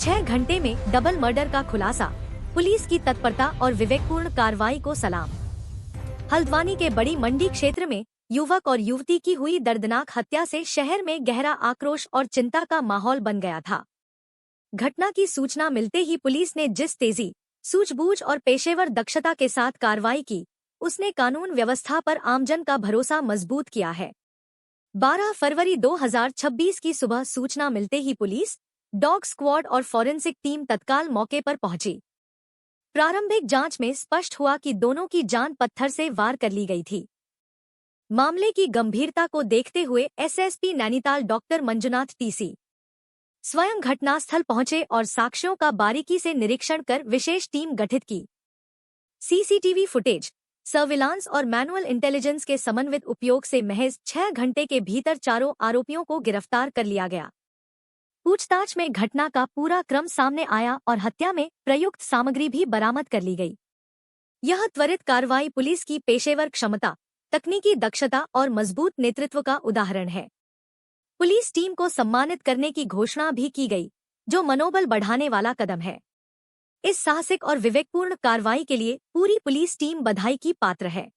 6 घंटे में double murder का खुलासा, पुलिस की तत्परता और विवेकपूर्ण कार्रवाई को सलाम। हल्द्वानी के बड़ी मंडी क्षेत्र में युवक और युवती की हुई दर्दनाक हत्या से शहर में गहरा आक्रोश और चिंता का माहौल बन गया था। घटना की सूचना मिलते ही पुलिस ने जिस तेजी, सूझबूझ और पेशेवर दक्षता के साथ कार्रवाई की, उसने कानून व्यवस्था पर आमजन का भरोसा मजबूत किया है। 12 फरवरी 2026 की सुबह सूचना मिलते ही पुलिस, डॉग स्क्वाड और फॉरेंसिक टीम तत्काल मौके पर पहुंची। प्रारंभिक जांच में स्पष्ट हुआ कि दोनों की जान पत्थर से वार कर ली गई थी। मामले की गंभीरता को देखते हुए SSP Nainital doctor Manjunath TC स्वयं घटनास्थल पहुंचे और साक्ष्यों का बारीकी से निरीक्षण कर विशेष टीम गठित की। सीसीटीवी फुटेज, सर्विलांस और मैनुअल इंटेलिजेंस के समन्वित उपयोग से महज 6 घंटे के भीतर चारों आरोपियों को गिरफ्तार कर लिया गया। पूछताछ में घटना का पूरा क्रम सामने आया और हत्या में प्रयुक्त सामग्री भी बरामद कर ली गई। यह त्वरित कार्रवाई पुलिस की पेशेवर क्षमता, तकनीकी दक्षता और मजबूत नेतृत्व का उदाहरण है। पुलिस टीम को सम्मानित करने की घोषणा भी की गई, जो मनोबल बढ़ाने वाला कदम है। इस साहसिक और विवेकपूर्ण कार्रवाई के लिए पूरी पुलिस टीम बधाई की पात्र है।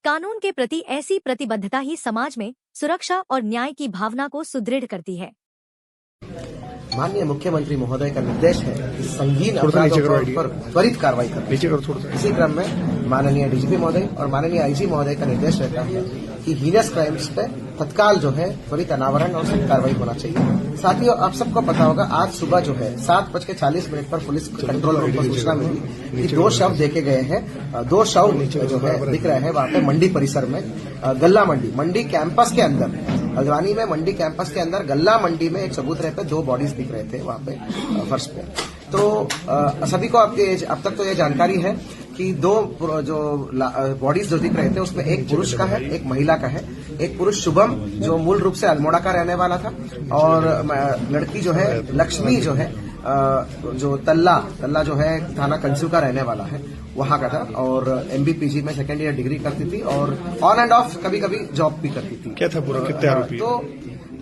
कानून के प्रति ऐसी प्रतिबद्धता ही समाज में सुरक्षा और न्याय की भावना को सुदृढ़ करती है। माननीय मुख्यमंत्री महोदय का निर्देश है कि संगीन अपराधों पर त्वरित कार्रवाई करें। इसी क्रम में माननीय डीजीपी महोदय और माननीय आईजी महोदय का निर्देश रहता है कि हीनस क्राइम्स पे तत्काल जो है त्वरित अनावरण और सख्त कार्रवाई होना चाहिए। साथ ही आप सबको पता होगा, आज सुबह जो है 7:40 पर पुलिस कंट्रोल रूम पर सूचना मिली कि 2 शव देखे गए हैं। 2 शव जो है दिख रहे हैं वहाँ पे मंडी परिसर में, गल्ला मंडी कैंपस के अंदर, हल्द्वानी में मंडी कैंपस के अंदर गल्ला मंडी में एक चबूतरे पे 2 बॉडीज दिख रहे थे वहाँ पे फर्श पे। तो सभी को अब तक तो ये जानकारी है कि 2 जो बॉडीज जो दिख रहे थे उसमें एक पुरुष का है, एक महिला का है। एक पुरुष शुभम जो मूल रूप से अल्मोड़ा का रहने वाला था, और लड़की जो है लक्ष्मी जो है जो तल्ला जो है थाना कंसू का रहने वाला है, वहां का था, और MBPG में 2nd ईयर डिग्री करती थी और ऑन एंड ऑफ कभी कभी जॉब भी करती थी। क्या था पूरा, कितने आरोपी? तो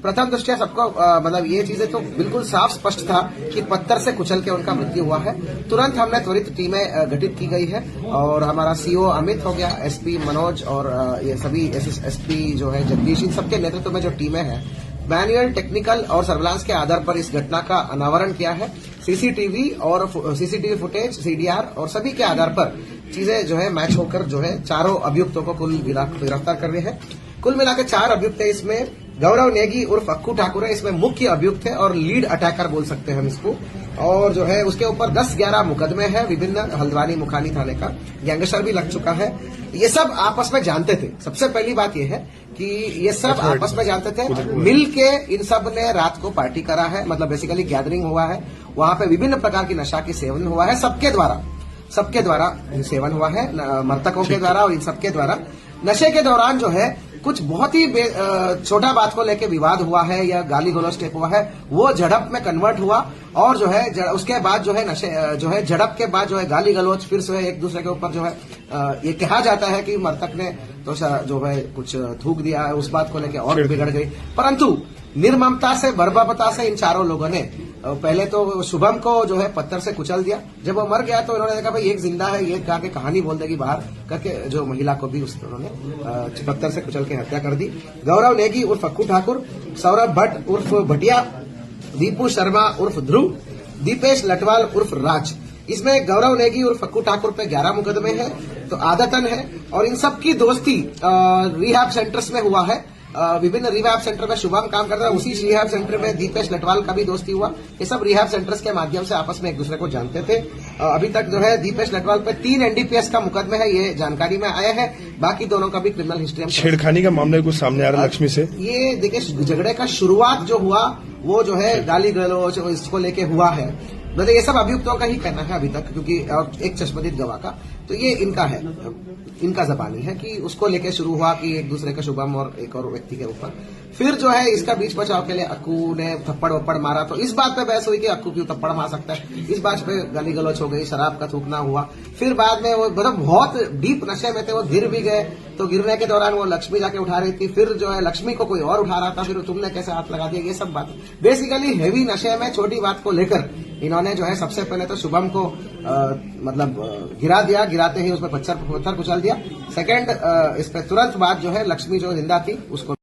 प्रथम दृष्टया सबको मतलब ये चीजें तो बिल्कुल साफ स्पष्ट था कि पत्थर से कुचल के उनका मृत्यु हुआ है। तुरंत हमने त्वरित टीमें गठित की गई है और हमारा सीओ अमित हो गया, SP मनोज और ये सभी SP जो है जगदीश, इन सबके नेतृत्व में जो टीमें हैं, मैनुअल, टेक्निकल और सर्विलांस के आधार पर इस घटना का अनावरण किया है। सीसीटीवी फुटेज, CDR और सभी के आधार पर चीजें जो है मैच होकर जो है चारों अभियुक्तों को कुल गिरफ्तार कर रहे हैं। कुल मिलाकर 4 अभियुक्त है। इसमें गौरव नेगी उर्फ अक्कू ठाकुर है, इसमें मुख्य अभियुक्त है और लीड अटैकर बोल सकते हैं हम इसको। और जो है उसके ऊपर 10-11 मुकदमे हैं विभिन्न, हल्द्वानी मुखानी थाने का गैंगस्टर भी लग चुका है। ये सब आपस में जानते थे। सबसे पहली बात यह है कि ये सब आपस में जानते थे, मिल के इन सब ने रात को पार्टी करा है, मतलब बेसिकली गैदरिंग हुआ है, वहां पे विभिन्न प्रकार की नशा की सेवन हुआ है, सबके द्वारा सेवन हुआ है, मृतकों के द्वारा और इन सबके द्वारा। नशे के दौरान जो है कुछ बहुत ही छोटा बात को लेके विवाद हुआ है या गाली गलौज टाइप हुआ है, वो झड़प में कन्वर्ट हुआ और जो है उसके बाद जो है नशे जो है झड़प के बाद जो है गाली गलौज, फिर से एक दूसरे के ऊपर जो है ये कहा जाता है कि मृतक ने तो जो है कुछ थूक दिया है, उस बात को लेके और बिगड़ गई। परंतु निर्ममता से, बर्बरता से इन चारों लोगों ने पहले तो शुभम को जो है पत्थर से कुचल दिया। जब वो मर गया तो इन्होंने देखा भाई एक जिंदा है, ये कहा के कहानी बोल देगी बाहर करके जो महिला को भी उन्होंने पत्थर से कुचल के हत्या कर दी। गौरव नेगी उर्फ अक्कू ठाकुर, सौरभ भट्ट उर्फ भटिया, दीपू शर्मा उर्फ ध्रुव, दीपेश लटवाल उर्फ राज। इसमें गौरव नेगी उर्फ अक्कू ठाकुर पे 11 मुकदमे हैं, तो आदतन है। और इन सबकी दोस्ती रिहैब सेंटर्स में हुआ है। विभिन्न रिहैब सेंटर में शुभम काम करता है, उसी रिहैब सेंटर में दीपेश लटवाल का भी दोस्ती हुआ। ये सब रिहैब सेंटर्स के माध्यम से आपस में एक दूसरे को जानते थे। अभी तक जो है दीपेश लटवाल पे 3 NDPS का मुकदमे है, ये जानकारी में आया है। बाकी दोनों का भी क्रिमिनल हिस्ट्री। छेड़खानी का मामला कुछ सामने आ रहा है लक्ष्मी से। ये देखिए झगड़े का शुरुआत जो हुआ वो जो है गाली गलौज इसको लेके हुआ है। मतलब ये सब अभियुक्तों का ही कहना है अभी तक, क्योंकि एक चश्मदीद गवाह का, तो ये इनका है, इनका जबानी है कि उसको लेके शुरू हुआ कि एक दूसरे का शुभम और एक और व्यक्ति के ऊपर। फिर जो है इसका बीच बचाव के लिए अक्कू ने थप्पड़ वप्पड़ मारा, तो इस बात पे बहस हुई कि अक्कू क्यों थप्पड़ मार सकता है, इस बात पे गाली गलौज हो गई, शराब का थूकना हुआ। फिर बाद में वो मतलब बहुत डीप नशे में थे, वो गिर भी गए, तो गिरने के दौरान वो लक्ष्मी जाके उठा रही थी, फिर जो है लक्ष्मी को कोई और उठा रहा था, फिर तुमने कैसे हाथ लगा दिया, ये सब बात बेसिकली हेवी नशे में छोटी बात को लेकर इन्होंने जो है सबसे पहले तो शुभम को गिरा दिया, गिराते ही उसमें पत्थर कुचल दिया। सेकंड इस पे तुरंत बाद जो है लक्ष्मी जो जिंदा थी उसको